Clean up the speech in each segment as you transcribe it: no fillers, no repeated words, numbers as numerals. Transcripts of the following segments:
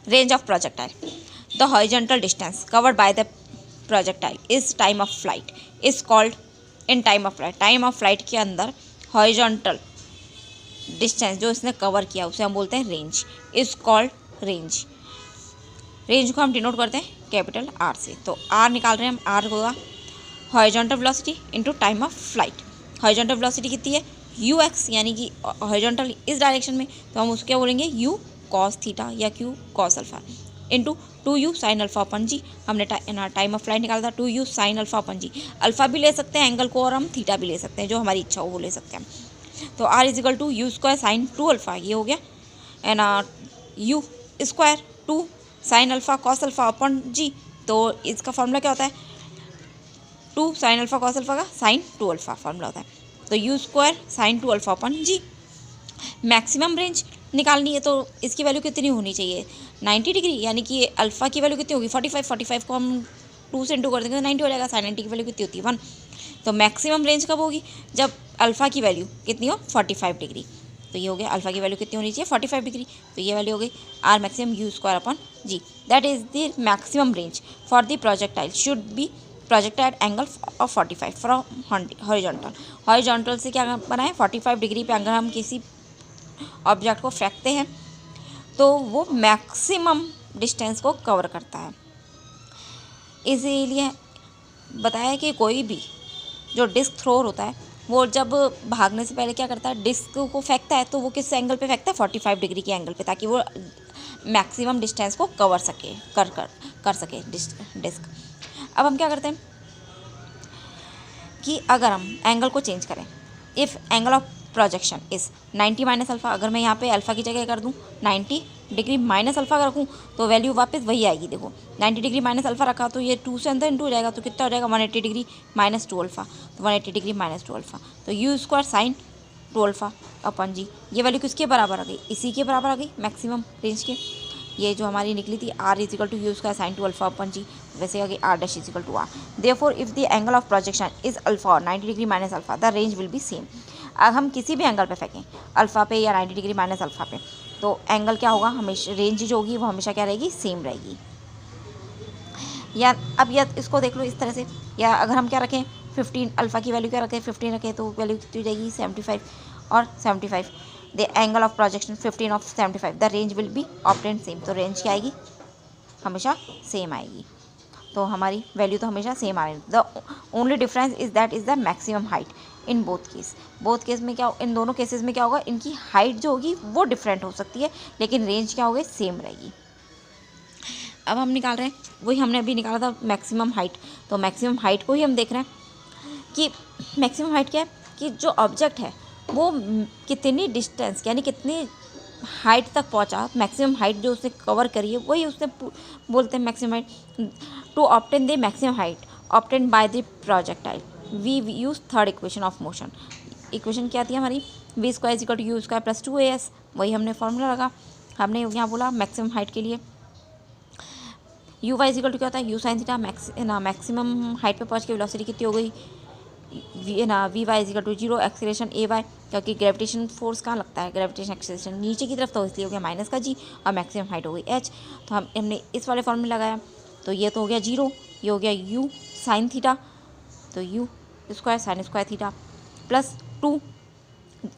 Range of projectile, the horizontal distance covered by the projectile is time of flight is called in time of flight. Time of flight के अंदर horizontal distance जो इसने cover किया उसे हम बोलते हैं range, is called range. Range को हम डिनोट करते हैं कैपिटल आर से। तो आर निकाल रहे हैं हम, आर होगा horizontal velocity into time of flight. Horizontal velocity कितनी है यू एक्स, यानी कि हॉरिजॉन्टल इस डायरेक्शन में, तो हम उसको क्या बोलेंगे यू कॉस थीटा या Q cos alpha into 2u sine alpha upon G. हमने टाइम ऑफ फ्लाइट निकाला था 2u sine alpha upon G. Alpha भी ले सकते हैं एंगल को और हम थीटा भी ले सकते हैं, जो हमारी इच्छा हो वो ले सकते हैं। तो R equal to you square sine 2 alpha, ये हो गया, and U square 2 sine alpha cos alpha upon G. तो इसका फॉर्मूला क्या होता है 2 साइन अल्फा कॉस अल्फा का साइन 2 अल्फा फॉर्मूला होता है। तो U square sine 2 alpha upon G. Maximum range निकालनी है तो इसकी वैल्यू कितनी होनी चाहिए 90 डिग्री, यानी कि अल्फ़ा की वैल्यू कितनी होगी 45 को हम 2 से इंटू कर देंगे तो 90 हो जाएगा। साइन 90 की वैल्यू कितनी होती है 1। तो मैक्सिमम रेंज कब होगी जब अल्फ़ा की वैल्यू कितनी हो 45 डिग्री। तो ये हो गया अल्फ़ा की वैल्यू कितनी होनी चाहिए 45 डिग्री। तो ये वैल्यू हो गई R maximum u square upon g. That is the maximum range for the projectile should be project at angle of 45 from horizontal. Horizontal से क्या बनाए 45 डिग्री पे अगर हम किसी ऑब्जेक्ट को फेंकते हैं तो वो मैक्सिमम डिस्टेंस को कवर करता है। इसीलिए बताया कि कोई भी जो डिस्क थ्रोअर होता है वो जब भागने से पहले क्या करता है डिस्क को फेंकता है तो वो किस एंगल पे फेंकता है 45 डिग्री के एंगल पे, ताकि वो मैक्सिमम डिस्टेंस को कवर सके कर सके डिस्क। अब हम क्या करते हैं कि अगर हम एंगल को चेंज करें, if angle of projection is 90 minus alpha, अगर मैं यहाँ पे अल्फ़ा की जगह कर दूँ 90 डिग्री माइनस अल्फ़ा रखूँ तो वैल्यू वापस वही आएगी। देखो 90 डिग्री माइनस अल्फ़ा रखा तो ये 2 से अंदर इंटू हो जाएगा, तो कितना हो जाएगा 180 डिग्री माइनस 2 अल्फ़ा। तो 180 डिग्री माइनस 2 अल्फ़ा, तो U square sine 2 alpha upon जी। ये वैल्यू किसके बराबर आ गई इसी के बराबर आ गई मैक्सिमम रेंज के। ये जो हमारी निकली थी R equal to you square sine 2 alpha upon G, वैसे आ गई R dash equal to R. Therefore if the angle of projection is alpha और 90 degree minus alpha the range will be same. अब हम किसी भी एंगल पे फेंकें alpha पे या 90 डिग्री माइनस अल्फ़ा पे, तो एंगल क्या होगा हमेशा रेंज जो होगी वो हमेशा क्या रहेगी सेम रहेगी। या अब या इसको देख लो इस तरह से, या अगर हम क्या रखें 15 अल्फ़ा की वैल्यू क्या रखें 15 रखें तो वैल्यू कितनी हो जाएगी 75 और 75। The angle of projection 15 of 75 the range will B obtain same. तो रेंज क्या आएगी हमेशा सेम आएगी। तो हमारी वैल्यू तो हमेशा सेम आ रही है। The only difference is that is the maximum height in both case में क्या, इन दोनों केसेस में क्या होगा इनकी हाइट जो होगी वो डिफरेंट हो सकती है लेकिन रेंज क्या होगी सेम रहेगी। अब हम निकाल रहे हैं वही हमने अभी निकाला था मैक्सिमम हाइट। तो मैक्सिमम हाइट को ही हम देख रहे हैं कि मैक्सिमम हाइट क्या है कि जो ऑब्जेक्ट है वो कितनी डिस्टेंस यानी कितनी हाइट तक पहुंचा, मैक्सिमम हाइट जो उसने कवर करी है वही उसने बोलते हैं maximum height. To obtain the maximum height obtain by the projectile we use third equation of motion. Equation क्या थी हमारी v square is equal to you square plus 2as, वही हमने फॉर्मूला लगा। हमने यहाँ बोला मैक्सिमम हाइट के लिए u y is equal to क्या होता है u sine theta. Maximum height पे पहुँच के वेलोसिटी कितनी हो गई v y is equal to 0 acceleration a y, क्योंकि ग्रेविटेशन फोर्स कहाँ लगता है ग्रेविटेशन एक्सीलरेशन नीचे की तरफ, तो इसलिए हो गया माइनस का जी और मैक्सिमम हाइट हो गई h। तो हमने इस वाले फॉर्मूले लगाया तो ये तो हो गया 0, ये हो गया u साइन थीटा, तो u square sine square theta plus 2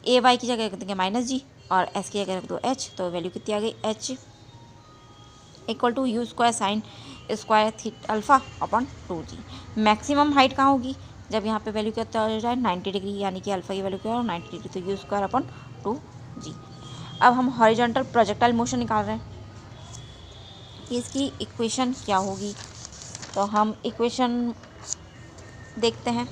ए वाई की जगह रख देंगे माइनस जी और एस की जगह रख दो h। तो वैल्यू कितनी आ गई h equal to you square sine square theta alpha upon 2g। Maximum height कहाँ होगी जब यहाँ पे वैल्यू क्या हो जाए 90 डिग्री, यानी कि अल्फ़ा की वैल्यू क्या हो 90 डिग्री, तो यू स्क्वायर अपॉन 2g। अब हम हॉरिजॉन्टल प्रोजेक्टाइल मोशन निकाल रहे हैं कि इसकी इक्वेशन क्या होगी। तो हम इक्वेशन देखते हैं।